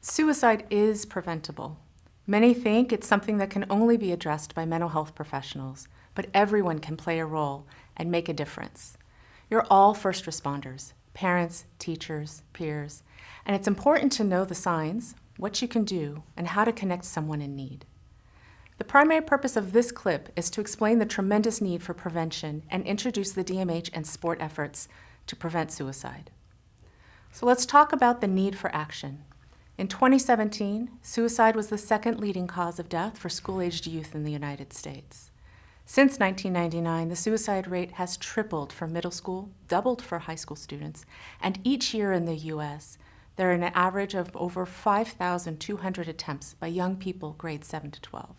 Suicide is preventable. Many think it's something that can only be addressed by mental health professionals, but everyone can play a role and make a difference. You're all first responders, parents, teachers, peers, and it's important to know the signs, what you can do, and how to connect someone in need. The primary purpose of this clip is to explain the tremendous need for prevention and introduce the DMH and sport efforts to prevent suicide. So let's talk about the need for action. In 2017, suicide was the second leading cause of death for school-aged youth in the United States. Since 1999, the suicide rate has tripled for middle school, doubled for high school students, and each year in the U.S., there are an average of over 5,200 attempts by young people grades 7 to 12.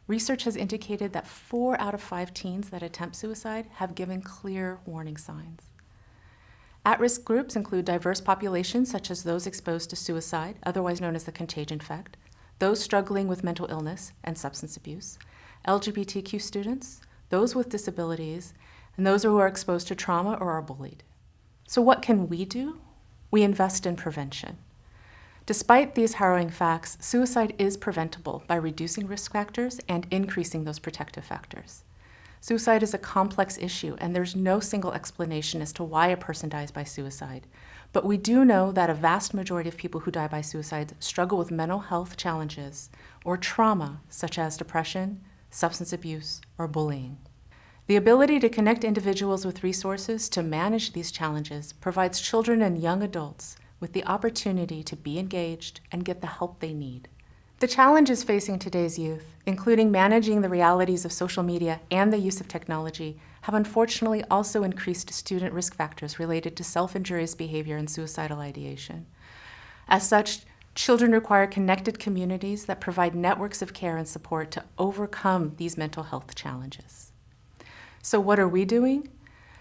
Research has indicated that 4 out of 5 teens that attempt suicide have given clear warning signs. At-risk groups include diverse populations such as those exposed to suicide, otherwise known as the contagion effect, those struggling with mental illness and substance abuse, LGBTQ students, those with disabilities, and those who are exposed to trauma or are bullied. So what can we do? We invest in prevention. Despite these harrowing facts, suicide is preventable by reducing risk factors and increasing those protective factors. Suicide is a complex issue, and there's no single explanation as to why a person dies by suicide. But we do know that a vast majority of people who die by suicide struggle with mental health challenges or trauma, such as depression, substance abuse, or bullying. The ability to connect individuals with resources to manage these challenges provides children and young adults with the opportunity to be engaged and get the help they need. The challenges facing today's youth, including managing the realities of social media and the use of technology, have unfortunately also increased student risk factors related to self-injurious behavior and suicidal ideation. As such, children require connected communities that provide networks of care and support to overcome these mental health challenges. So what are we doing?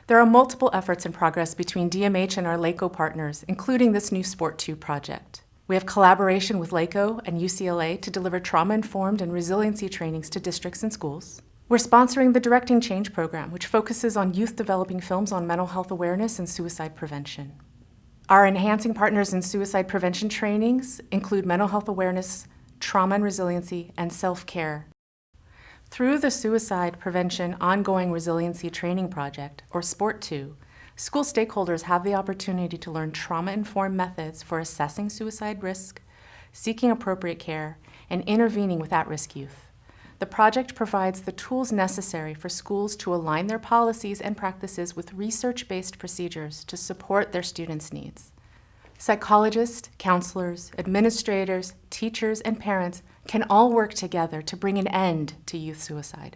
There are multiple efforts in progress between DMH and our LACOE partners, including this new Sport2 project. We have collaboration with LACOE and UCLA to deliver trauma-informed and resiliency trainings to districts and schools. We're sponsoring the Directing Change program, which focuses on youth developing films on mental health awareness and suicide prevention. Our enhancing partners in suicide prevention trainings include mental health awareness, trauma and resiliency, and self-care. Through the Suicide Prevention Ongoing Resiliency Training Project, or Sport2, school stakeholders have the opportunity to learn trauma-informed methods for assessing suicide risk, seeking appropriate care, and intervening with at-risk youth. The project provides the tools necessary for schools to align their policies and practices with research-based procedures to support their students' needs. Psychologists, counselors, administrators, teachers, and parents can all work together to bring an end to youth suicide.